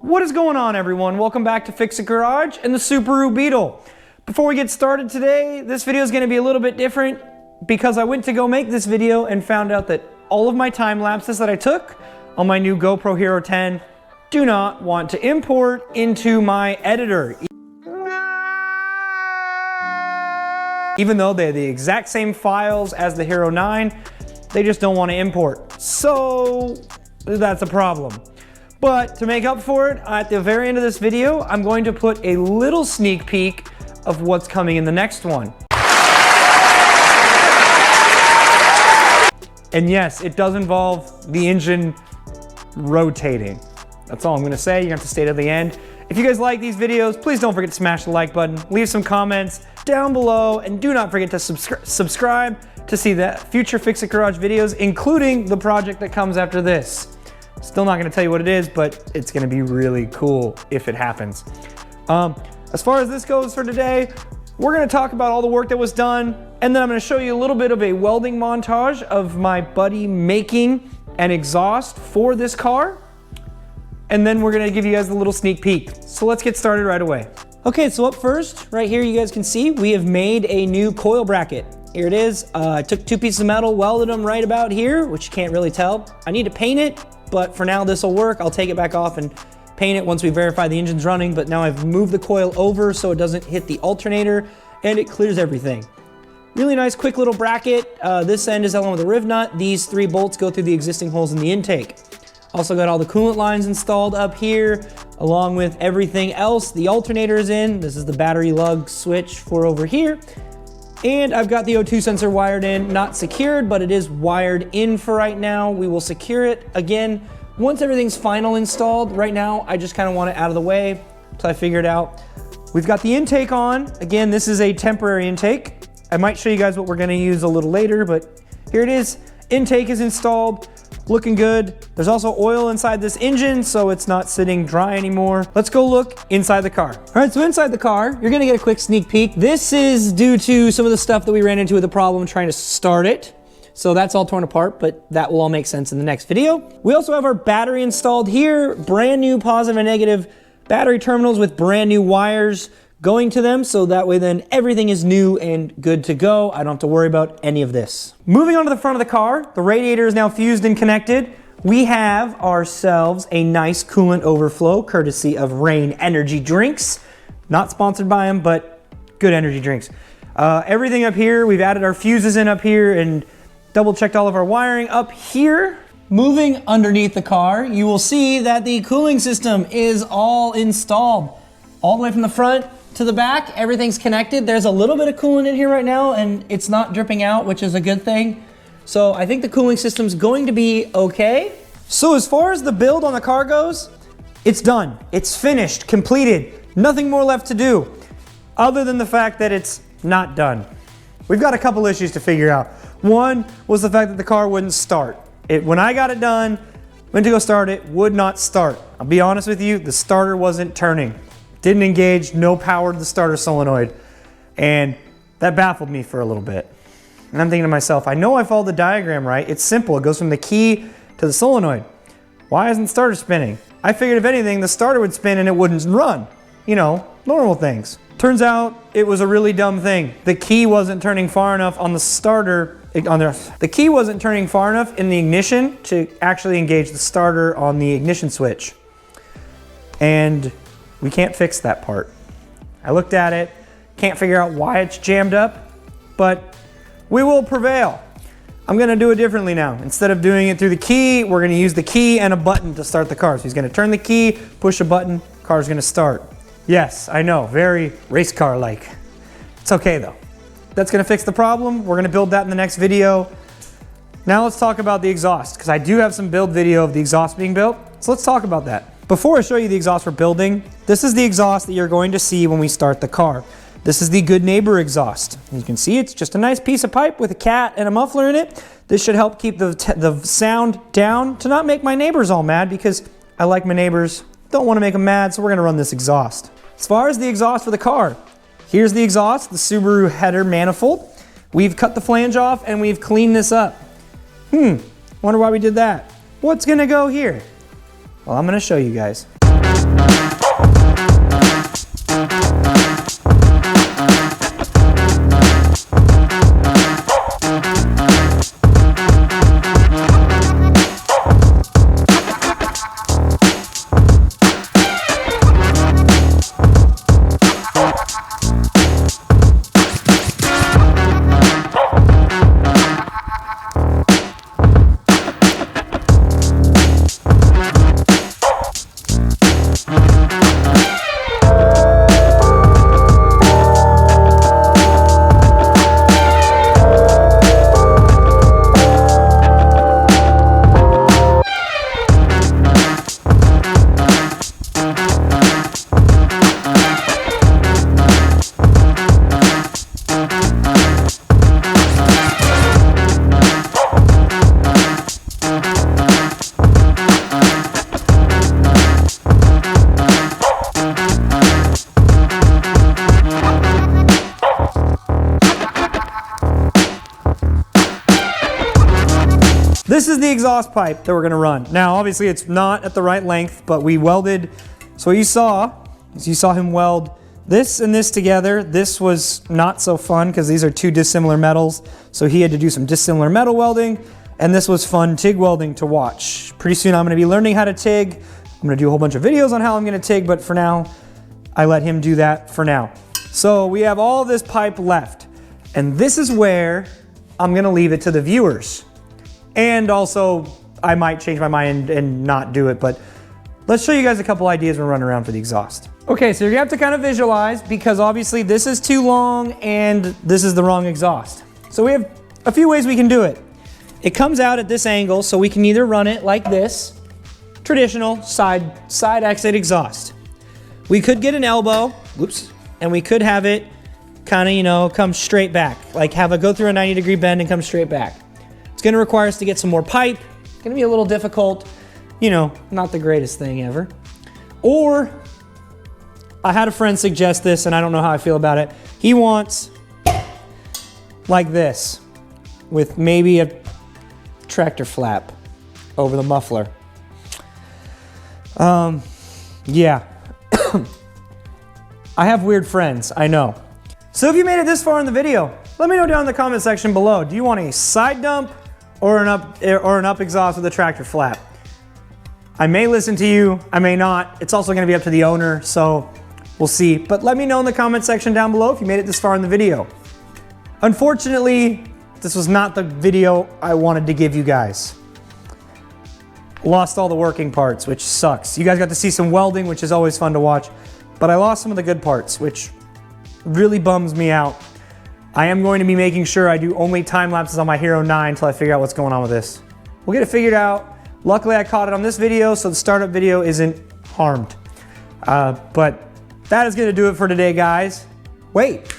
What is going on, everyone? Welcome back to Fix It Garage and the Superu Beetle. Before we get started today, this video is going to be a little bit different because I went to go make this video and found out that all of my time lapses that I took on my new GoPro Hero 10 do not want to import into my editor. Even though they're the exact same files as the Hero 9, they just don't want to import. So that's a problem. But to make up for it, at the very end of this video, I'm going to put a little sneak peek of what's coming in the next one. And yes, it does involve the engine rotating. That's all I'm gonna say. You have to stay to the end. If you guys like these videos, please don't forget to smash the like button, leave some comments down below, and do not forget to subscribe to see the future Fix It Garage videos, including the project that comes after this. Still not gonna tell you what it is, but it's gonna be really cool if it happens. As far as this goes for today, we're gonna talk about all the work that was done, and then I'm gonna show you a little bit of a welding montage of my buddy making an exhaust for this car. And then we're gonna give you guys a little sneak peek. So let's get started right away. Okay, so up first, right here you guys can see, we have made a new coil bracket. Here it is. I took two pieces of metal, welded them right about here, which you can't really tell. I need to paint it, but for now this will work. I'll take it back off and paint it once we verify the engine's running, but now I've moved the coil over so it doesn't hit the alternator and it clears everything. Really nice, quick little bracket. This end is held on with a riv nut. These 3 bolts go through the existing holes in the intake. Also got all the coolant lines installed up here, along with everything else. The alternator is in. This is the battery lug switch for over here. And I've got the O2 sensor wired in, not secured, but it is wired in for right now. We will secure it again once everything's final installed. Right now, I just kind of want it out of the way until I figure it out. We've got the intake on. Again, this is a temporary intake. I might show you guys what we're gonna use a little later, but here it is. Intake is installed. Looking good. There's also oil inside this engine, so it's not sitting dry anymore. Let's go look inside the car. All right, so inside the car, you're gonna get a quick sneak peek. This is due to some of the stuff that we ran into with the problem trying to start it. So that's all torn apart, but that will all make sense in the next video. We also have our battery installed here. Brand new positive and negative battery terminals with brand new wires going to them, so that way then everything is new and good to go. I don't have to worry about any of this. Moving on to the front of the car, the radiator is now fused and connected. We have ourselves a nice coolant overflow courtesy of Rain Energy Drinks. Not sponsored by them, but good energy drinks. Everything up here, we've added our fuses in up here and double checked all of our wiring up here. Moving underneath the car, you will see that the cooling system is all installed. All the way from the front to the back, everything's connected. There's a little bit of coolant in here right now and it's not dripping out, which is a good thing. So I think the cooling system's going to be okay. So as far as the build on the car goes, it's done. It's finished, completed. Nothing more left to do other than the fact that it's not done. We've got a couple issues to figure out. One was the fact that the car wouldn't start. When I got it done, went to go start it, would not start. I'll be honest with you, the starter wasn't turning. Didn't engage, no power to the starter solenoid. And that baffled me for a little bit. And I'm thinking to myself, I know I followed the diagram right. It's simple, it goes from the key to the solenoid. Why isn't the starter spinning? I figured if anything, the starter would spin and it wouldn't run. You know, normal things. Turns out it was a really dumb thing. The key wasn't turning far enough on the starter, the key wasn't turning far enough in the ignition to actually engage the starter on the ignition switch. And we can't fix that part. I looked at it, can't figure out why it's jammed up, but we will prevail. I'm gonna do it differently now. Instead of doing it through the key, we're gonna use the key and a button to start the car. So he's gonna turn the key, push a button, car's gonna start. Yes, I know, very race car-like. It's okay though. That's gonna fix the problem. We're gonna build that in the next video. Now let's talk about the exhaust, because I do have some build video of the exhaust being built. So let's talk about that. Before I show you the exhaust we're building, this is the exhaust that you're going to see when we start the car. This is the Good Neighbor exhaust. As you can see, it's just a nice piece of pipe with a cat and a muffler in it. This should help keep the sound down to not make my neighbors all mad, because I like my neighbors, don't want to make them mad, so we're going to run this exhaust. As far as the exhaust for the car, here's the exhaust, the Subaru header manifold. We've cut the flange off and we've cleaned this up. Wonder why we did that. What's going to go here? Well, I'm going to show you guys. is the exhaust pipe that we're gonna run. Now, obviously it's not at the right length, but we welded, so you saw him weld this and this together. This was not so fun because these are two dissimilar metals, so he had to do some dissimilar metal welding, and this was fun TIG welding to watch. Pretty soon I'm gonna be learning how to TIG. I'm gonna do a whole bunch of videos on how I'm gonna TIG, but for now, I let him do that for now. So we have all this pipe left, and this is where I'm gonna leave it to the viewers. And also, I might change my mind and not do it, but let's show you guys a couple ideas when we're running around for the exhaust. Okay, so you're gonna have to kind of visualize because obviously this is too long and this is the wrong exhaust. So we have a few ways we can do it. It comes out at this angle, so we can either run it like this, traditional side exit exhaust. We could get an elbow, whoops, and we could have it kind of, you know, come straight back, like have it go through a 90-degree bend and come straight back. It's gonna require us to get some more pipe. It's gonna be a little difficult, you know, not the greatest thing ever. Or, I had a friend suggest this and I don't know how I feel about it. He wants like this with maybe a tractor flap over the muffler. Yeah. I have weird friends, I know. So if you made it this far in the video, let me know down in the comment section below. Do you want a side dump or an up exhaust with a tractor flap? I may listen to you, I may not. It's also gonna be up to the owner, so we'll see. But let me know in the comment section down below if you made it this far in the video. Unfortunately, this was not the video I wanted to give you guys. Lost all the working parts, which sucks. You guys got to see some welding, which is always fun to watch, but I lost some of the good parts, which really bums me out. I am going to be making sure I do only time lapses on my Hero 9 until I figure out what's going on with this. We'll get it figured out. Luckily I caught it on this video, so the startup video isn't harmed. But that is gonna do it for today, guys. Wait.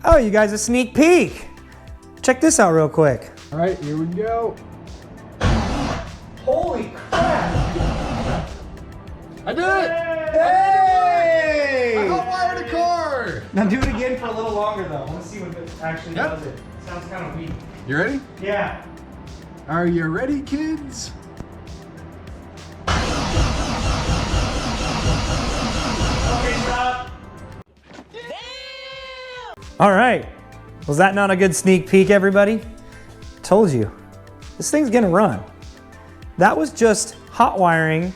Oh, you guys, a sneak peek. Check this out real quick. All right, here we go. Holy crap! I did it! Hey! I hot wired a car! Now do it again for a little longer though. Let's see what it actually does it. Sounds kind of weak. You ready? Yeah. Are you ready, kids? Okay, stop. All right. Was that not a good sneak peek, everybody? Told you. This thing's gonna run. That was just hot wiring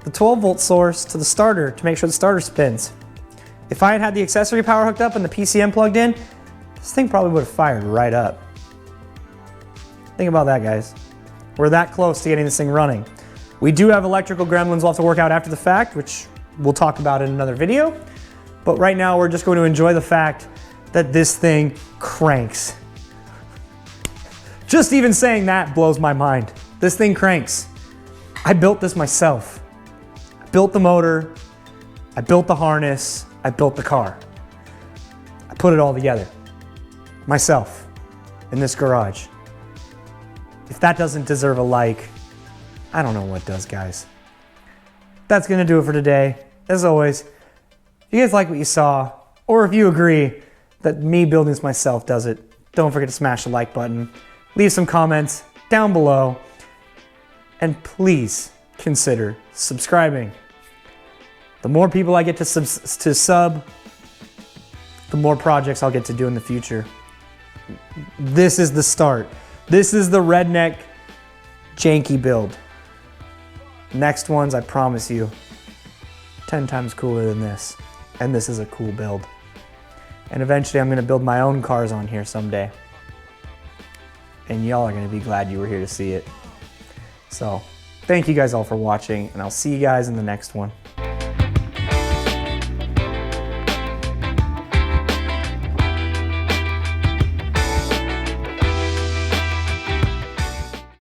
the 12-volt source to the starter to make sure the starter spins. If I had had the accessory power hooked up and the PCM plugged in, this thing probably would have fired right up. Think about that, guys. We're that close to getting this thing running. We do have electrical gremlins we'll have to work out after the fact, which we'll talk about in another video. But right now, we're just going to enjoy the fact that this thing cranks. Just even saying that blows my mind. This thing cranks. I built this myself. I built the motor, I built the harness, I built the car. I put it all together, myself, in this garage. If that doesn't deserve a like, I don't know what does, guys. That's gonna do it for today. As always, if you guys like what you saw, or if you agree that me building this myself does it, don't forget to smash the like button, leave some comments down below, and please consider subscribing. The more people I get to sub, the more projects I'll get to do in the future. This is the start. This is the redneck janky build. Next ones, I promise you, 10 times cooler than this. And this is a cool build. And eventually I'm gonna build my own cars on here someday. And y'all are gonna be glad you were here to see it. So, thank you guys all for watching, and I'll see you guys in the next one.